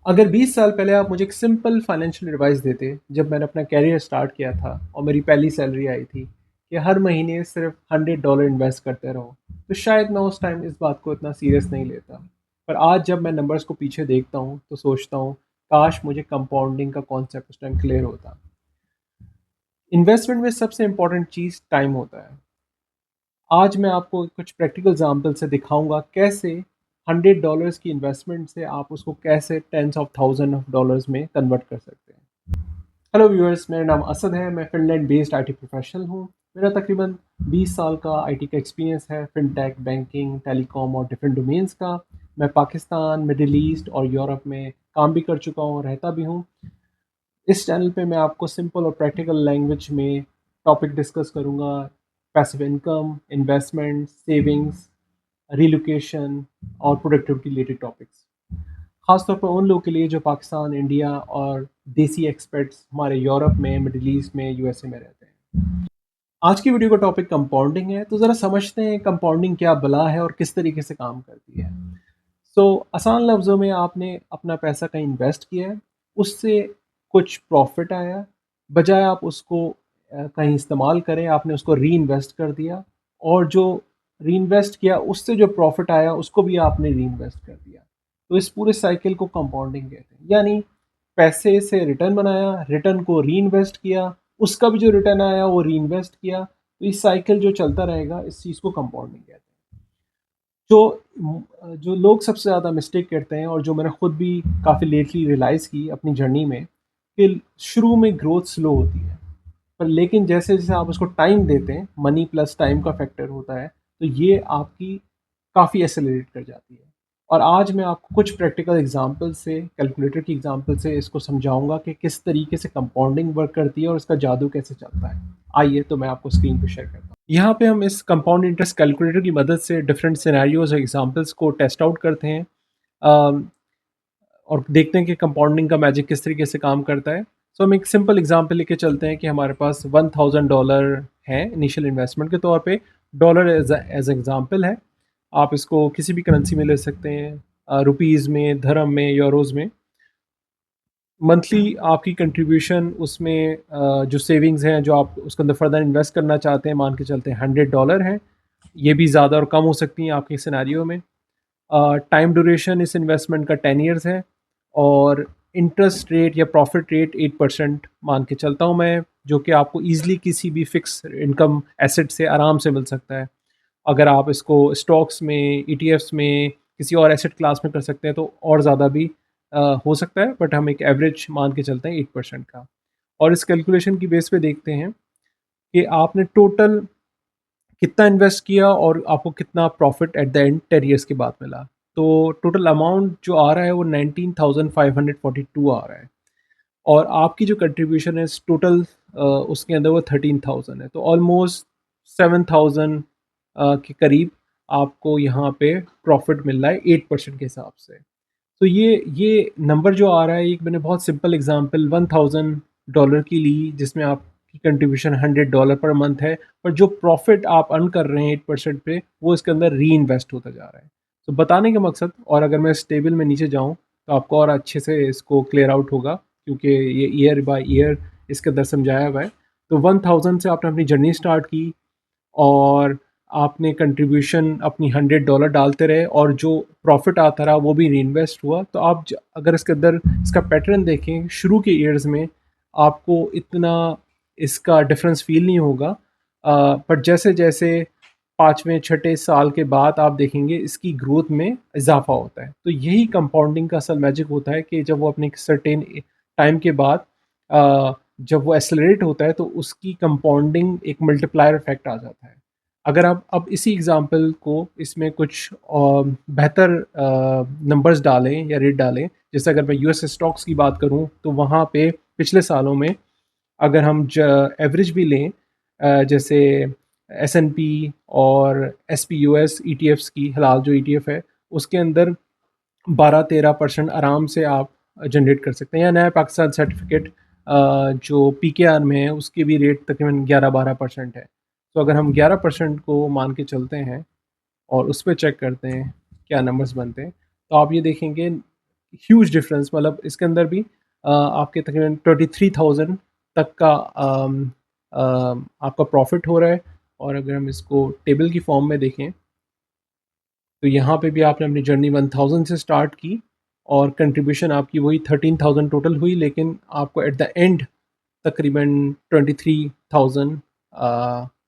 अगर 20 साल पहले आप मुझे एक सिंपल फाइनेंशियल एडवाइस देते, जब मैंने अपना करियर स्टार्ट किया था और मेरी पहली सैलरी आई थी, कि हर महीने सिर्फ $100 इन्वेस्ट करते रहो, तो शायद मैं उस टाइम इस बात को इतना सीरियस नहीं लेता। पर आज जब मैं नंबर्स को पीछे देखता हूँ, तो सोचता हूँ, काश मुझे कंपाउंडिंग का कॉन्सेप्ट उस टाइम क्लियर होता। इन्वेस्टमेंट में सबसे इंपॉर्टेंट चीज़ टाइम होता है। आज मैं आपको कुछ प्रैक्टिकल एग्जांपल से दिखाऊंगा कैसे $100 की इन्वेस्टमेंट से आप उसको कैसे tens of thousand of dollars में कन्वर्ट कर सकते हैं। हेलो व्यूअर्स, मेरा नाम असद है। मैं फिनलैंड बेस्ड आईटी प्रोफेशनल हूँ। मेरा तकरीबन 20 साल का आईटी का एक्सपीरियंस है, फिनटेक, बैंकिंग, टेलीकॉम और डिफरेंट डोमेन्स का। मैं पाकिस्तान, मिडिल ईस्ट और यूरोप में काम भी कर चुका हूँ और रहता भी हूँ। इस चैनल पे मैं आपको सिंपल और प्रैक्टिकल लैंग्वेज में टॉपिक डिस्कस करूँगा। Passive income, investment, savings, relocation और प्रोडक्टिविटी रिलेटेड टॉपिक्स, खासतौर पर उन लोगों के लिए जो पाकिस्तान, इंडिया और देसी एक्सपर्ट्स हमारे यूरोप में, मिडिल ईस्ट में, यूएसए में रहते हैं। आज की वीडियो का टॉपिक कंपाउंडिंग है, तो ज़रा समझते हैं कंपाउंडिंग क्या बला है और किस तरीके से काम करती है। आसान लफ्ज़ों में, आपने अपना पैसा कहीं इन्वेस्ट किया है, उससे कुछ प्रॉफिट आया, बजाय आप उसको कहीं इस्तेमाल करें, आपने उसको री इन्वेस्ट कर दिया, और जो री इन्वेस्ट किया उससे जो प्रॉफिट आया उसको भी आपने री इन्वेस्ट कर दिया। तो इस पूरे साइकिल को कंपाउंडिंग कहते हैं। यानी पैसे से रिटर्न बनाया, रिटर्न को री इन्वेस्ट किया, उसका भी जो रिटर्न आया वो री इन्वेस्ट किया। तो इस साइकिल जो चलता रहेगा, इस चीज़ को कंपाउंडिंग कहते हैं। जो लोग सबसे ज़्यादा मिस्टेक करते हैं, और जो मैंने खुद भी काफ़ी लेटली रियलाइज़ की अपनी जर्नी में, कि शुरू में ग्रोथ स्लो होती है, पर लेकिन जैसे जैसे आप उसको टाइम देते हैं, मनी प्लस टाइम का फैक्टर होता है, तो ये आपकी काफ़ी एक्सेलरेट कर जाती है। और आज मैं आपको कुछ प्रैक्टिकल एग्जांपल से, कैलकुलेटर की एग्जांपल से इसको समझाऊंगा कि किस तरीके से कंपाउंडिंग वर्क करती है और इसका जादू कैसे चलता है। आइए, तो मैं आपको स्क्रीन पे शेयर करता हूँ। यहाँ पे हम इस कंपाउंड इंटरेस्ट कैलकुलेटर की मदद से डिफरेंट सिनेरियोज और एग्जांपल्स को टेस्ट आउट करते हैं, अम, और देखते हैं कि कंपाउंडिंग का मैजिक किस तरीके से काम करता है। हम एक सिंपल एग्जांपल लेके चलते हैं कि हमारे पास $1000 है इनिशियल इन्वेस्टमेंट के तौर पे। डॉलर एज एग्जांपल है, आप इसको किसी भी करेंसी में ले सकते हैं, रुपीज़ में, धर्म में, यूरोज़ में। मंथली आपकी कंट्रीब्यूशन उसमें, जो सेविंग्स हैं जो आप उसके अंदर फर्दर इन्वेस्ट करना चाहते हैं, मान के चलते हैं $100 है। ये भी ज़्यादा और कम हो सकती हैं आपके सिनेरियो में। टाइम ड्यूरेशन इस इन्वेस्टमेंट का 10 ईयर्स है, और इंटरेस्ट रेट या प्रॉफिट रेट 8% मान के चलता हूँ मैं, जो कि आपको ईजिली किसी भी फिक्स इनकम एसेट से आराम से मिल सकता है। अगर आप इसको स्टॉक्स में, ईटीएफ्स में, किसी और एसेट क्लास में कर सकते हैं तो और ज़्यादा भी हो सकता है, बट हम एक एवरेज मान के चलते हैं 8% का। और इस कैलकुलेशन की बेस पे देखते हैं कि आपने टोटल कितना इन्वेस्ट किया और आपको कितना profit at the end 10 years के बाद मिला। तो टोटल अमाउंट जो आ रहा है वो 19,542 आ रहा है, और आपकी जो कंट्रीब्यूशन है टोटल उसके अंदर वो 13,000 है। तो ऑलमोस्ट 7,000 के करीब आपको यहाँ पे प्रॉफिट मिल रहा है 8% के हिसाब से। तो ये नंबर जो आ रहा है, एक मैंने बहुत सिंपल एग्जांपल $1000 की ली, जिसमें आपकी कंट्रीब्यूशन $100 पर मंथ है, और जो प्रॉफिट आप अर्न कर रहे हैं 8% पे, वो इसके अंदर री इन्वेस्ट होता जा रहा है। तो बताने का मकसद, और अगर मैं इस टेबल में नीचे जाऊँ तो आपको और अच्छे से इसको क्लियर आउट होगा, क्योंकि ये ईयर बाय ईयर इसके अंदर समझाया हुआ है। तो 1000 से आपने अपनी जर्नी स्टार्ट की, और आपने कंट्रीब्यूशन अपनी $100 डालते रहे, और जो प्रॉफिट आता रहा वो भी रीइन्वेस्ट हुआ। तो आप अगर इसके अंदर इसका पैटर्न देखें, शुरू के ईयर्स में आपको इतना इसका डिफरेंस फील नहीं होगा, बट जैसे जैसे पाँचवें छठे साल के बाद आप देखेंगे इसकी ग्रोथ में इजाफा होता है। तो यही कंपाउंडिंग का असल मैजिक होता है, कि जब वो अपने सर्टेन टाइम के बाद जब वो एक्सेलरेट होता है, तो उसकी कंपाउंडिंग एक मल्टीप्लायर इफेक्ट आ जाता है। अगर आप अब इसी एग्जांपल को इसमें कुछ बेहतर नंबर्स डालें या रेट डालें, जैसे अगर मैं यूएस स्टॉक्स की बात करूं, तो वहाँ पे पिछले सालों में अगर हम एवरेज भी लें, जैसे एसएनपी और एसपीयूएस ईटीएफ्स की, हलाल जो ईटीएफ है, उसके अंदर 12-13% आराम से आप जनरेट कर सकते हैं। या नया पाकिस्तान सर्टिफिकेट जो पीकेआर में है, उसके भी रेट तकरीबन 11-12% है। तो अगर हम 11% को मान के चलते हैं और उस पे चेक करते हैं क्या नंबर्स बनते हैं, तो आप ये देखेंगे ह्यूज डिफरेंस, मतलब इसके अंदर भी आपके तकरीबन 23,000 तक का आपका प्रॉफिट हो रहा है। और अगर हम इसको टेबल की फॉर्म में देखें तो यहाँ पे भी आपने अपनी जर्नी 1000 से स्टार्ट की और कंट्रीब्यूशन आपकी वही 13,000 टोटल हुई, लेकिन आपको एट द एंड तकरीबन 23,000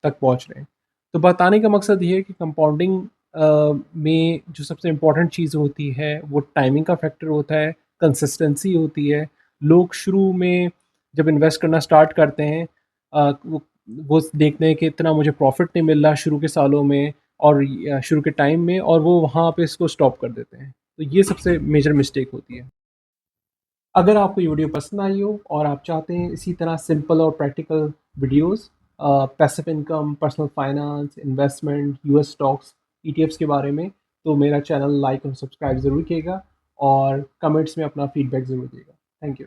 तक पहुँच रहे हैं। तो बताने का मकसद ये है कि कंपाउंडिंग में जो सबसे इम्पोर्टेंट चीज़ होती है वो टाइमिंग का फैक्टर होता है, कंसिस्टेंसी होती है। लोग शुरू में जब इन्वेस्ट करना स्टार्ट करते हैं वो देखते हैं कि इतना मुझे प्रॉफिट नहीं मिल रहा शुरू के सालों में और शुरू के टाइम में, और वो वहाँ पे इसको स्टॉप कर देते हैं। तो ये सबसे मेजर मिस्टेक होती है। अगर आपको ये वीडियो पसंद आई हो और आप चाहते हैं इसी तरह सिंपल और practical videos passive income, personal finance, investment, US stocks, ETFs के बारे में, तो मेरा चैनल लाइक और सब्सक्राइब ज़रूर कीजिएगा और कमेंट्स में अपना फीडबैक ज़रूर दिएगा। Thank you.